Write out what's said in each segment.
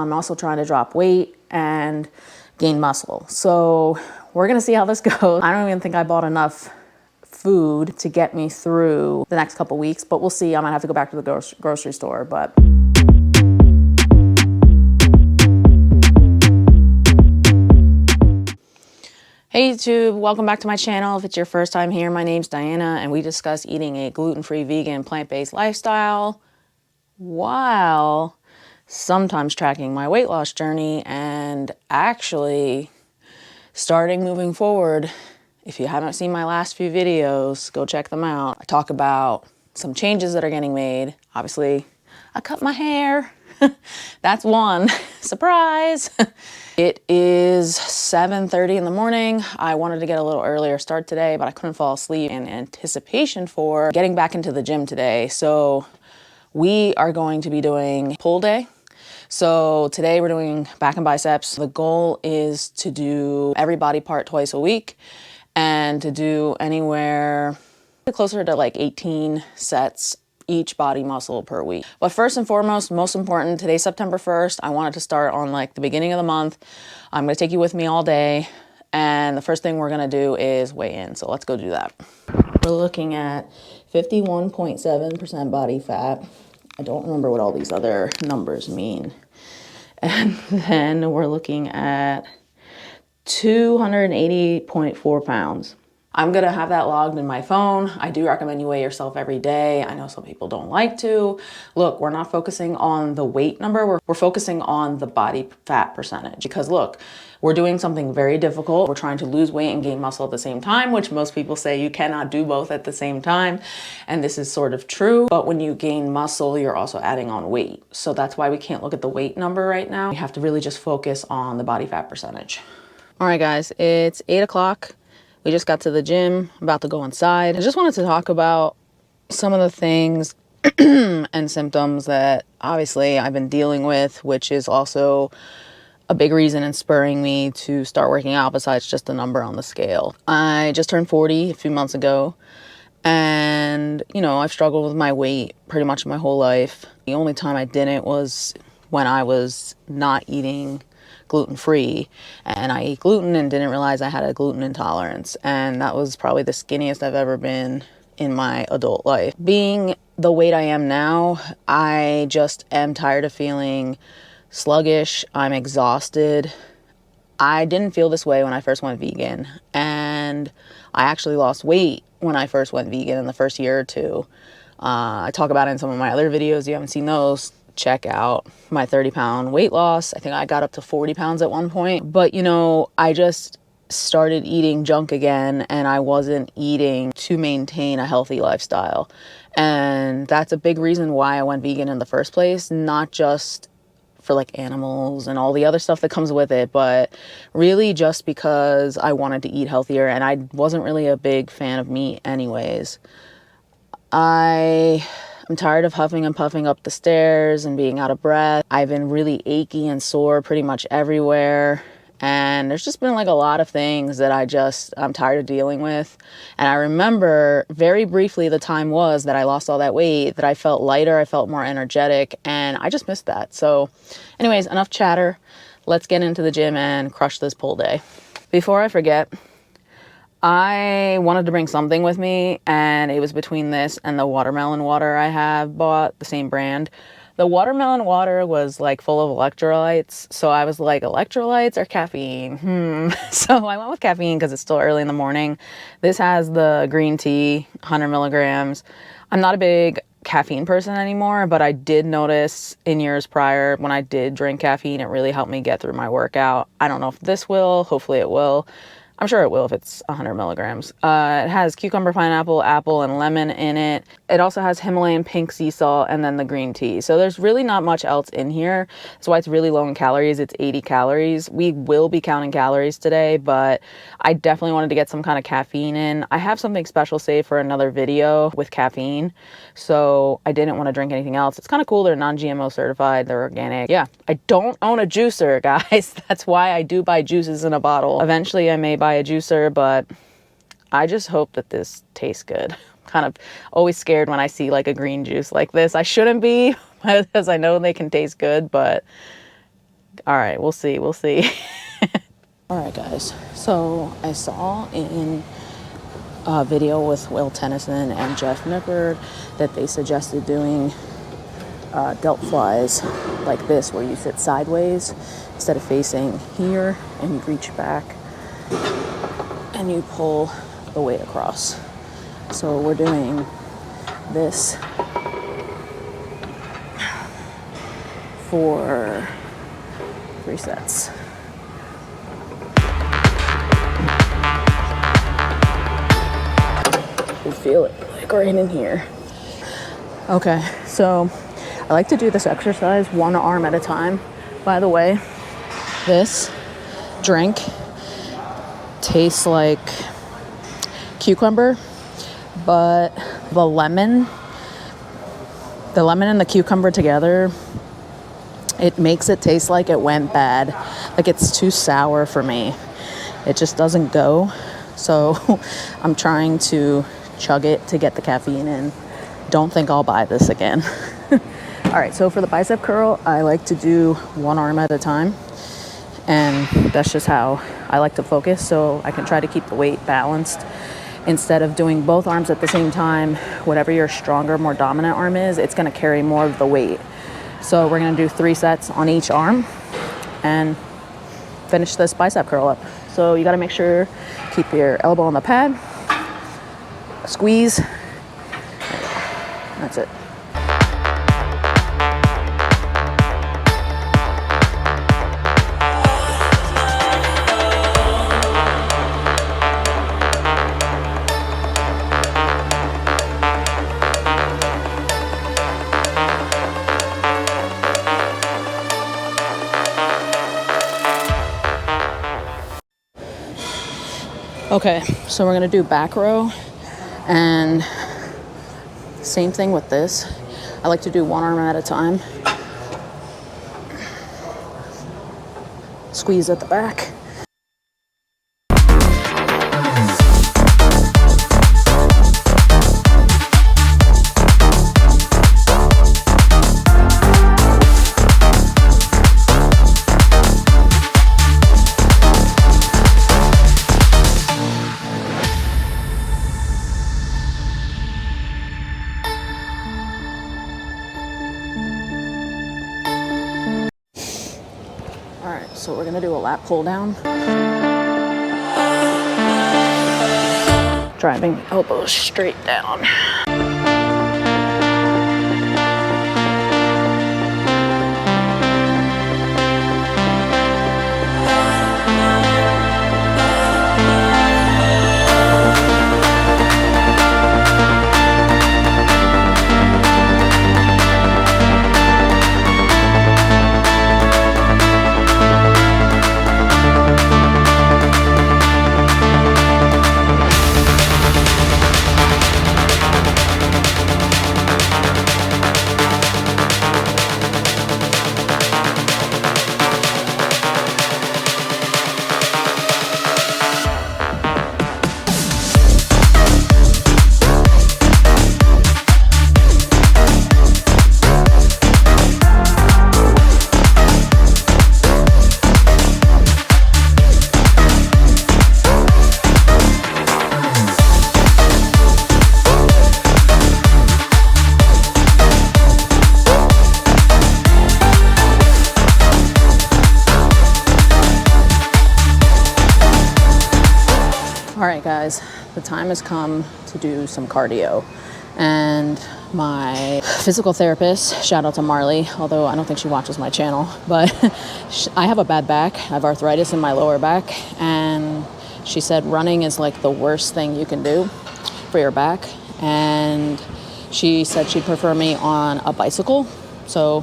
I'm also trying to drop weight and gain muscle. So we're gonna see how this goes. I don't even think I bought enough food to get me through the next couple weeks, but we'll see. I might have to go back to the grocery store, but. Hey YouTube, welcome back to my channel. If it's your first time here, my name's Diana and we discuss eating a gluten-free, vegan, plant-based lifestyle while sometimes tracking my weight loss journey and actually starting moving forward. If you haven't seen my last few videos, go check them out. I talk about some changes that are getting made. Obviously, I cut my hair. That's one. Surprise! It is 7:30 in the morning. I wanted to get a little earlier start today, but I couldn't fall asleep in anticipation for getting back into the gym today. So we are going to be doing pull day. So today we're doing back and biceps. The goal is to do every body part twice a week and to do anywhere closer to like 18 sets each body muscle per week. But first and foremost, most important, today's September 1st. I wanted to start on like the beginning of the month. I'm gonna take you with me all day. And the first thing we're gonna do is weigh in. So let's go do that. We're looking at 51.7% body fat. I don't remember what all these other numbers mean. And then we're looking at 280.4 pounds. I'm gonna have that logged in my phone. I do recommend you weigh yourself every day. I know some people don't like to. Look, we're not focusing on the weight number. We're focusing on the body fat percentage because look, we're doing something very difficult. We're trying to lose weight and gain muscle at the same time, which most people say you cannot do both at the same time. And this is sort of true, but when you gain muscle, you're also adding on weight. So that's why we can't look at the weight number right now. We have to really just focus on the body fat percentage. All right, guys, it's 8 o'clock. We just got to the gym, about to go inside. I just wanted to talk about some of the things and symptoms that obviously I've been dealing with, which is also a big reason in spurring me to start working out besides just the number on the scale. I just turned 40 a few months ago and, you know, I've struggled with my weight pretty much my whole life. The only time I didn't was when I was not eating gluten-free and I ate gluten and didn't realize I had a gluten intolerance, and that was probably the skinniest I've ever been in my adult life. Being the weight I am now, I just am tired of feeling sluggish. I'm exhausted. I didn't feel this way when I first went vegan, and I actually lost weight when I first went vegan in the first year or two. I talk about it in some of my other videos. You haven't seen those, check out my 30-pound weight loss. I think I got up to 40 pounds at one point. But, you know, I just started eating junk again, and I wasn't eating to maintain a healthy lifestyle. And that's a big reason why I went vegan in the first place, not just for like animals and all the other stuff that comes with it, but really just because I wanted to eat healthier, and I wasn't really a big fan of meat anyways. I'm tired of huffing and puffing up the stairs and being out of breath. I've been really achy and sore pretty much everywhere. And there's just been like a lot of things that I'm tired of dealing with. And I remember very briefly the time was that I lost all that weight, that I felt lighter, I felt more energetic, and I just missed that. So anyways, enough chatter. Let's get into the gym and crush this pull day. Before I forget, I wanted to bring something with me, and it was between this and the watermelon water I have bought, the same brand. The watermelon water was like full of electrolytes, so I was like, electrolytes or caffeine? So I went with caffeine because it's still early in the morning. This has the green tea, 100 milligrams. I'm not a big caffeine person anymore, but I did notice in years prior when I did drink caffeine, it really helped me get through my workout. I don't know if this will, hopefully it will. I'm sure it will if it's 100 milligrams. It has cucumber, pineapple, apple, and lemon in it. It also has Himalayan pink sea salt and then the green tea. So there's really not much else in here. That's why it's really low in calories. It's 80 calories. We will be counting calories today, but I definitely wanted to get some kind of caffeine in. I have something special saved for another video with caffeine, so I didn't want to drink anything else. It's kind of cool. They're non-GMO certified. They're organic. Yeah, I don't own a juicer, guys. That's why I do buy juices in a bottle. Eventually I may buy a juicer, but I just hope that this tastes good. I'm kind of always scared when I see like a green juice like this. I shouldn't be, because I know they can taste good, but All right, we'll see, we'll see. All right, guys. So I saw in a video with Will Tennyson and Jeff Nippard that they suggested doing delt flies like this, where you sit sideways instead of facing here, and you reach back and you pull the weight across. So we're doing this for 3 sets. You feel it like right in here. Okay, so I like to do this exercise one arm at a time. By the way, this drink tastes like cucumber, but the lemon and the cucumber together, it makes it taste like it went bad. Like it's too sour for me. It just doesn't go. So I'm trying to chug it to get the caffeine in. Don't think I'll buy this again. All right, so for the bicep curl, I like to do one arm at a time. And that's just how I like to focus, so I can try to keep the weight balanced. Instead of doing both arms at the same time, whatever your stronger, more dominant arm is, it's gonna carry more of the weight. So we're gonna do 3 sets on each arm and finish this bicep curl up. So you gotta make sure, keep your elbow on the pad, squeeze, there you go. That's it. Okay, so we're gonna do back row, and same thing with this. I like to do one arm at a time. Squeeze at the back. All right, so we're gonna do a lat pull down. Driving the elbows straight down. All right, guys, the time has come to do some cardio. And my physical therapist, shout out to Marley, although I don't think she watches my channel, but I have a bad back. I have arthritis in my lower back, and she said running is like the worst thing you can do for your back. And she said she'd prefer me on a bicycle. So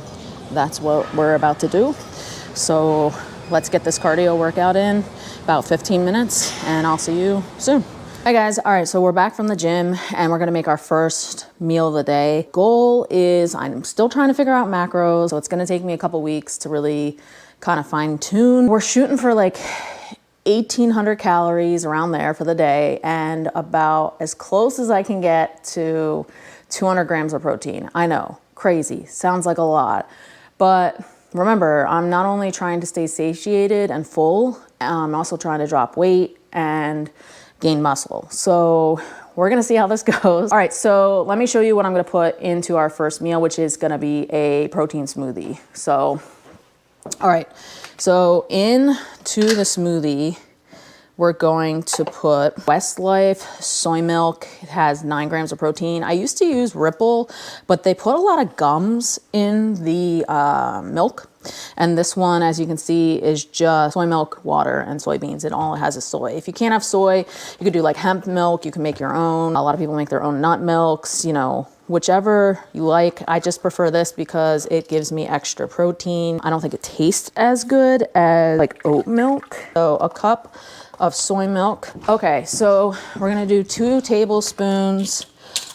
that's what we're about to do. So let's get this cardio workout in, about 15 minutes, and I'll see you soon. Hi guys, all right, so we're back from the gym and we're gonna make our first meal of the day. Goal is, I'm still trying to figure out macros, so it's gonna take me a couple weeks to really kind of fine tune. We're shooting for like 1,800 calories around there for the day, and about as close as I can get to 200 grams of protein. I know, crazy, sounds like a lot, but remember, I'm not only trying to stay satiated and full, I'm also trying to drop weight and gain muscle. So we're gonna see how this goes. All right, so let me show you what I'm gonna put into our first meal, which is gonna be a protein smoothie. So, all right, so into the smoothie, we're going to put Westlife soy milk. It has 9 grams of protein. I used to use Ripple, but they put a lot of gums in the milk. And this one, as you can see, is just soy milk, water, and soybeans. It all has is soy. If you can't have soy, you could do like hemp milk. You can make your own. A lot of people make their own nut milks, you know, whichever you like. I just prefer this because it gives me extra protein. I don't think it tastes as good as like oat milk. So a cup of soy milk. Okay, so we're gonna do 2 tablespoons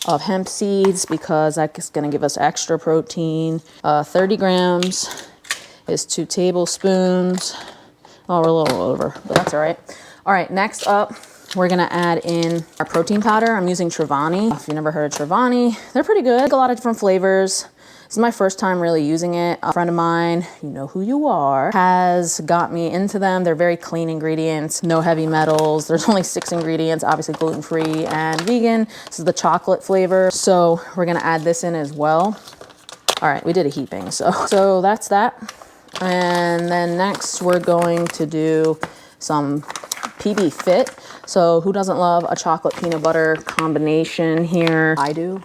of hemp seeds because that's gonna give us extra protein. 30 grams is 2 tablespoons. Oh, we're a little over, but that's all right. All right, next up, we're gonna add in our protein powder. I'm using Trevani. If you've never heard of Trevani, they're pretty good. A lot of different flavors. This is my first time really using it. A friend of mine, you know who you are, has got me into them. They're very clean ingredients, no heavy metals. There's only 6 ingredients, obviously gluten-free and vegan. This is the chocolate flavor. So we're gonna add this in as well. All right, we did a heaping, so that's that. And then next we're going to do some PB Fit. So who doesn't love a chocolate peanut butter combination here? I do.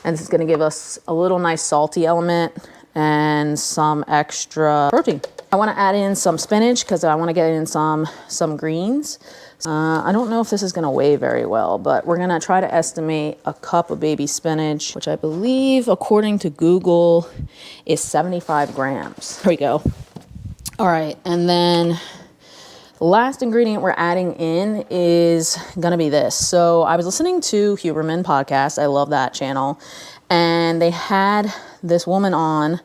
And this is gonna give us a little nice salty element and some extra protein. I wanna add in some spinach because I wanna get in some greens. I don't know if this is gonna weigh very well, but we're gonna try to estimate a cup of baby spinach, which I believe, according to Google, is 75 grams. Here we go. All right, and then the last ingredient we're adding in is gonna be this. So I was listening to Huberman podcast. I love that channel. And they had this woman on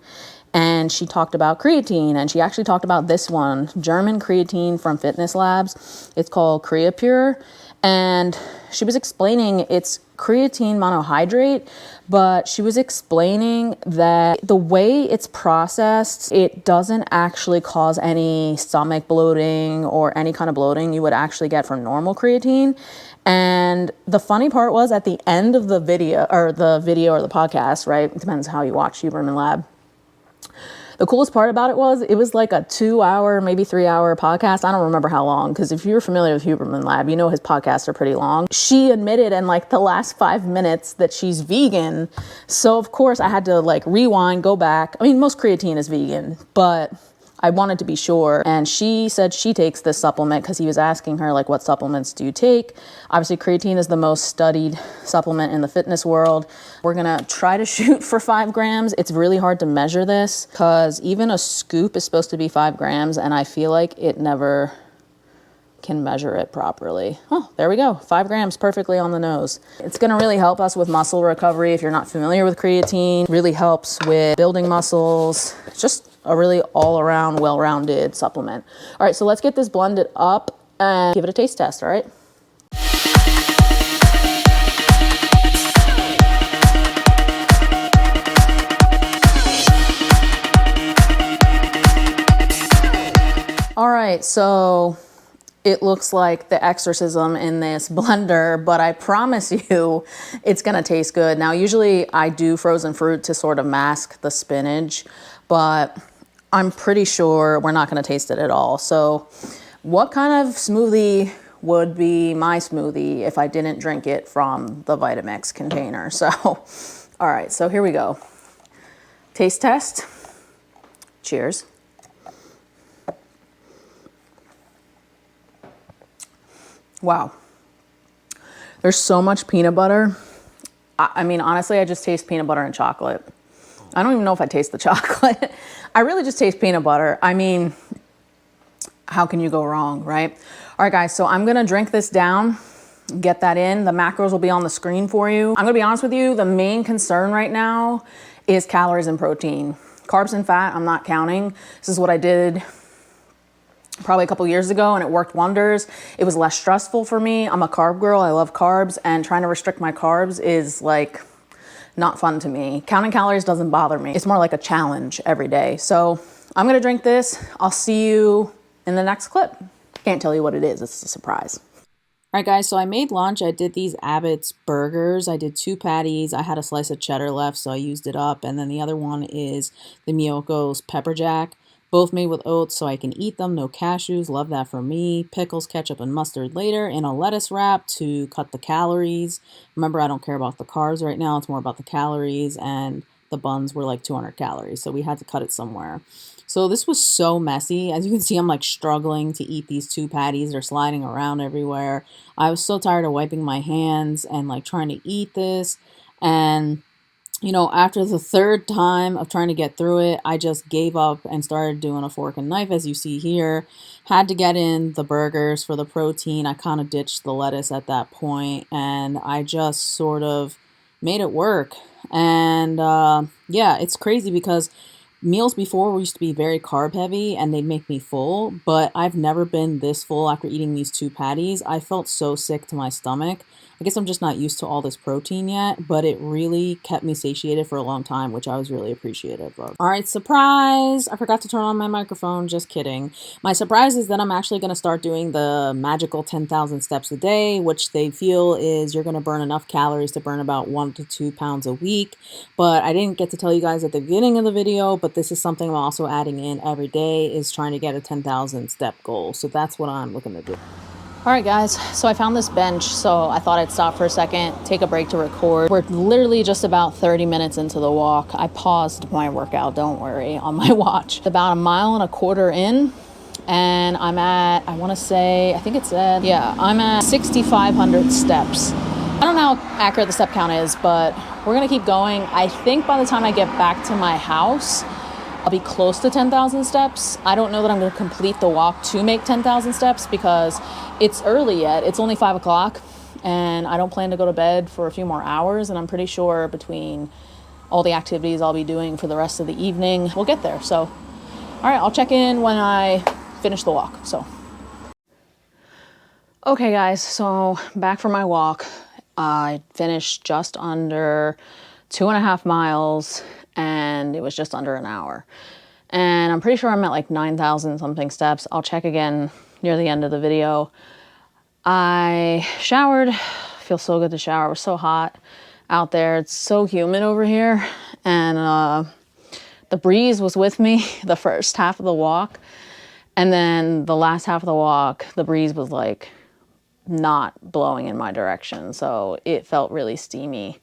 and she talked about creatine, and she actually talked about this one, German creatine from Fitness Labs. It's called Creapure. And she was explaining it's creatine monohydrate, but she was explaining that the way it's processed, it doesn't actually cause any stomach bloating or any kind of bloating you would actually get from normal creatine. And the funny part was at the end of the video or the podcast, right? It depends how you watch Huberman Lab. The coolest part about it was like a 2-hour, maybe 3-hour podcast. I don't remember how long, because if you're familiar with Huberman Lab, you know his podcasts are pretty long. She admitted in like the last 5 minutes that she's vegan. So of course I had to like rewind, go back. I mean, most creatine is vegan, but I wanted to be sure. And she said she takes this supplement because he was asking her like, what supplements do you take? Obviously creatine is the most studied supplement in the fitness world. We're gonna try to shoot for 5 grams. It's really hard to measure this because even a scoop is supposed to be 5 grams and I feel like it never can measure it properly. Oh, there we go. 5 grams, perfectly on the nose. It's gonna really help us with muscle recovery. If you're not familiar with creatine, really helps with building muscles. It's just a really all-around, well-rounded supplement. All right, so let's get this blended up and give it a taste test, all right? All right, so it looks like the exorcism in this blender, but I promise you it's gonna taste good. Now, usually I do frozen fruit to sort of mask the spinach, but I'm pretty sure we're not gonna taste it at all. So what kind of smoothie would be my smoothie if I didn't drink it from the Vitamix container? So, all right, so here we go. Taste test. Cheers. Wow. There's so much peanut butter. I mean, honestly, I just taste peanut butter and chocolate. I don't even know if I taste the chocolate. I really just taste peanut butter. I mean, how can you go wrong, right? All right, guys, so I'm gonna drink this down, get that in. The macros will be on the screen for you. I'm gonna be honest with you, the main concern right now is calories and protein. Carbs and fat, I'm not counting. This is what I did probably a couple years ago and it worked wonders. It was less stressful for me. I'm a carb girl, I love carbs, and trying to restrict my carbs is like not fun to me. Counting calories doesn't bother me. It's more like a challenge every day. So I'm gonna drink this. I'll see you in the next clip. Can't tell you what it is, it's a surprise. All right, guys, so I made lunch. I did these Abbott's burgers. I did 2 patties. I had a slice of cheddar left, so I used it up. And then the other one is the Miyoko's Pepper Jack. Both made with oats, so I can eat them. No cashews. Love that for me. Pickles, ketchup, and mustard later in a lettuce wrap to cut the calories. Remember, I don't care about the carbs right now. It's more about the calories, and the buns were like 200 calories, so we had to cut it somewhere. So this was so messy. As you can see, I'm like struggling to eat these 2 patties. They're sliding around everywhere. I was so tired of wiping my hands and like trying to eat this. And, you know, after the 3rd time of trying to get through it, I just gave up and started doing a fork and knife, as you see here. Had to get in the burgers for the protein. I kind of ditched the lettuce at that point, and I just sort of made it work. And yeah, it's crazy because meals before used to be very carb heavy and they'd make me full, but I've never been this full after eating these 2 patties. I felt so sick to my stomach. I guess I'm just not used to all this protein yet, but it really kept me satiated for a long time, which I was really appreciative of. All right, surprise! I forgot to turn on my microphone, just kidding. My surprise is that I'm actually going to start doing the magical 10,000 steps a day, which they feel is you're going to burn enough calories to burn about 1 to 2 pounds a week. But I didn't get to tell you guys at the beginning of the video, but this is something I'm also adding in every day, is trying to get a 10,000 step goal. So that's what I'm looking to do. All right, guys, so I found this bench, so I thought I'd stop for a second, take a break to record. We're literally just about 30 minutes into the walk. I paused my workout, don't worry, on my watch. About 1.25 miles in, and I'm at, I wanna say, I think it said, yeah, I'm at 6,500 steps. I don't know how accurate the step count is, but we're gonna keep going. I think by the time I get back to my house, I'll be close to 10,000 steps. I don't know that I'm going to complete the walk to make 10,000 steps because it's early yet. It's only 5 o'clock and I don't plan to go to bed for a few more hours. And I'm pretty sure between all the activities I'll be doing for the rest of the evening, we'll get there. So, all right, I'll check in when I finish the walk. So, okay, guys, so back from my walk. I finished just under 2.5 miles and it was just under an hour. And I'm pretty sure I'm at like 9,000 something steps. I'll check again near the end of the video. I showered. Feels so good to shower. It was so hot out there. It's so humid over here. And the breeze was with me the first half of the walk. And then the last half of the walk, the breeze was like not blowing in my direction. So it felt really steamy.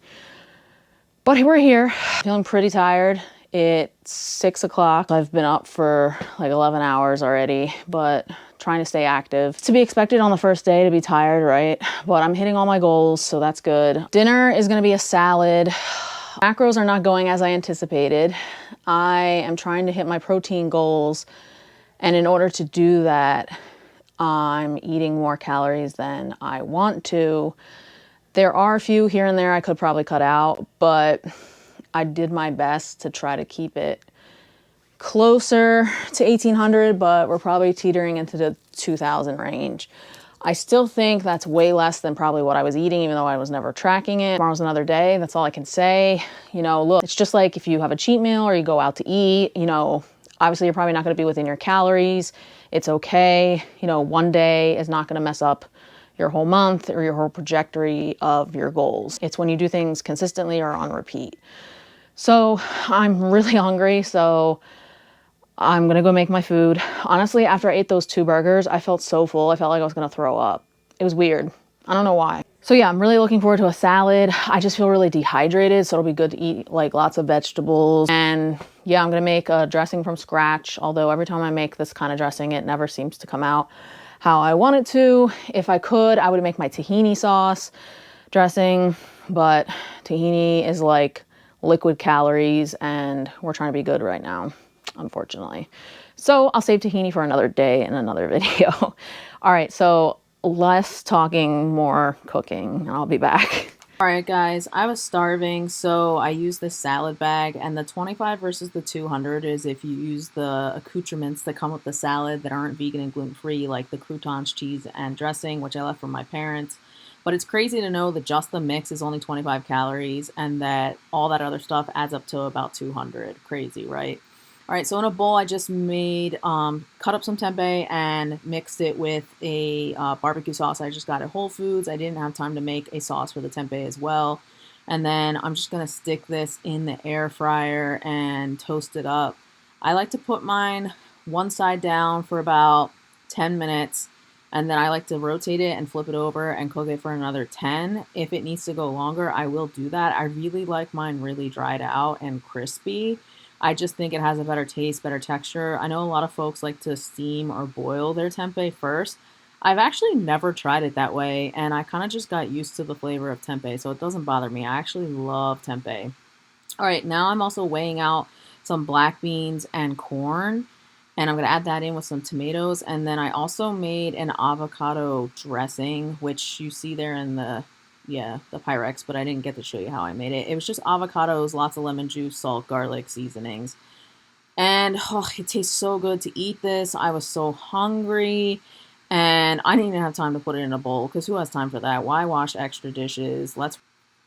But we're here, feeling pretty tired. It's 6 o'clock. I've been up for like 11 hours already, but trying to stay active. To be expected on the first day to be tired, right? But I'm hitting all my goals, so that's good. Dinner is gonna be a salad. Macros are not going as I anticipated. I am trying to hit my protein goals, and in order to do that, I'm eating more calories than I want to. There are a few here and there I could probably cut out, but I did my best to try to keep it closer to 1,800, but we're probably teetering into the 2,000 range. I still think that's way less than probably what I was eating, even though I was never tracking it. Tomorrow's another day. That's all I can say. You know, look, it's just like if you have a cheat meal or you go out to eat, you know, obviously you're probably not going to be within your calories. It's okay. You know, one day is not going to mess up your whole month or your whole trajectory of your goals. It's when you do things consistently or on repeat. So I'm really hungry, so I'm gonna go make my food. Honestly, after I ate those 2 burgers, I felt so full. I felt like I was gonna throw up. It was weird. I don't know why. So yeah, I'm really looking forward to a salad. I just feel really dehydrated, so it'll be good to eat like lots of vegetables. And yeah, I'm gonna make a dressing from scratch, although every time I make this kind of dressing, it never seems to come out how I want it to. If I could, I would make my tahini sauce dressing, but tahini is like liquid calories and we're trying to be good right now, unfortunately. So I'll save tahini for another day in another video. All right, so less talking, more cooking, and I'll be back. All right, guys, I was starving, so I used this salad bag, and the 25 versus the 200 is if you use the accoutrements that come with the salad that aren't vegan and gluten-free, like the croutons, cheese, and dressing, which I left from my parents. But it's crazy to know that just the mix is only 25 calories and that all that other stuff adds up to about 200. Crazy, right? All right, so in a bowl, I just made, cut up some tempeh and mixed it with a barbecue sauce. I just got at Whole Foods. I didn't have time to make a sauce for the tempeh as well. And then I'm just gonna stick this in the air fryer and toast it up. I like to put mine one side down for about 10 minutes, and then I like to rotate it and flip it over and cook it for another 10. If it needs to go longer, I will do that. I really like mine really dried out and crispy. I just think it has a better taste, better texture. I know a lot of folks like to steam or boil their tempeh first. I've actually never tried it that way, and I kind of just got used to the flavor of tempeh, so it doesn't bother me. I actually love tempeh. All right, now I'm also weighing out some black beans and corn, and I'm gonna add that in with some tomatoes. And then I also made an avocado dressing, which you see there in the, yeah, the Pyrex, but I didn't get to show you how I made it. It was just avocados, lots of lemon juice, salt, garlic, seasonings. And oh, it tastes so good to eat this. I was so hungry and I didn't even have time to put it in a bowl because who has time for that? Why wash extra dishes? Let's.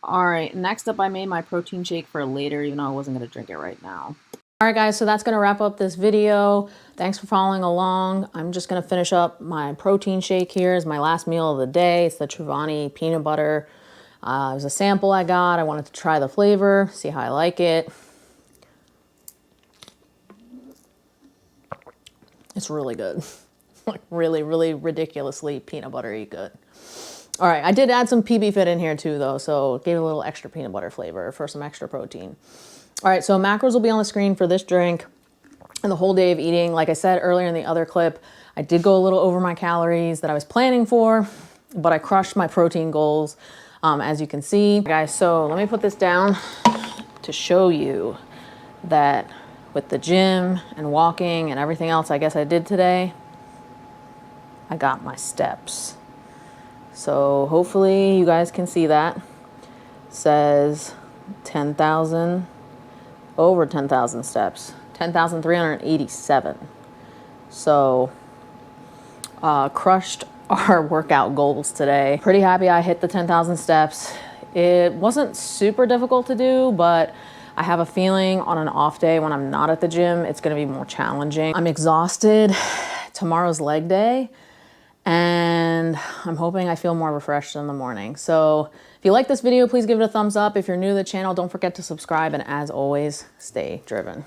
All right, next up, I made my protein shake for later, even though I wasn't going to drink it right now. All right, guys, so that's going to wrap up this video. Thanks for following along. I'm just going to finish up my protein shake here as my last meal of the day. It's the Truvani peanut butter. It was a sample I got. I wanted to try the flavor, see how I like it. It's really good. Like really, really ridiculously peanut buttery good. All right, I did add some PB Fit in here too though, so it gave it a little extra peanut butter flavor for some extra protein. All right, so macros will be on the screen for this drink and the whole day of eating. Like I said earlier in the other clip, I did go a little over my calories that I was planning for, but I crushed my protein goals, as you can see. Guys, so let me put this down to show you that with the gym and walking and everything else I guess I did today, I got my steps. So hopefully you guys can see that. It says 10,000, over 10,000 steps, 10,387. So crushed our workout goals today. Pretty happy I hit the 10,000 steps. It wasn't super difficult to do, but I have a feeling on an off day when I'm not at the gym, it's gonna be more challenging. I'm exhausted. Tomorrow's leg day, and I'm hoping I feel more refreshed in the morning. So if you like this video, please give it a thumbs up. If you're new to the channel, don't forget to subscribe, and as always, stay driven.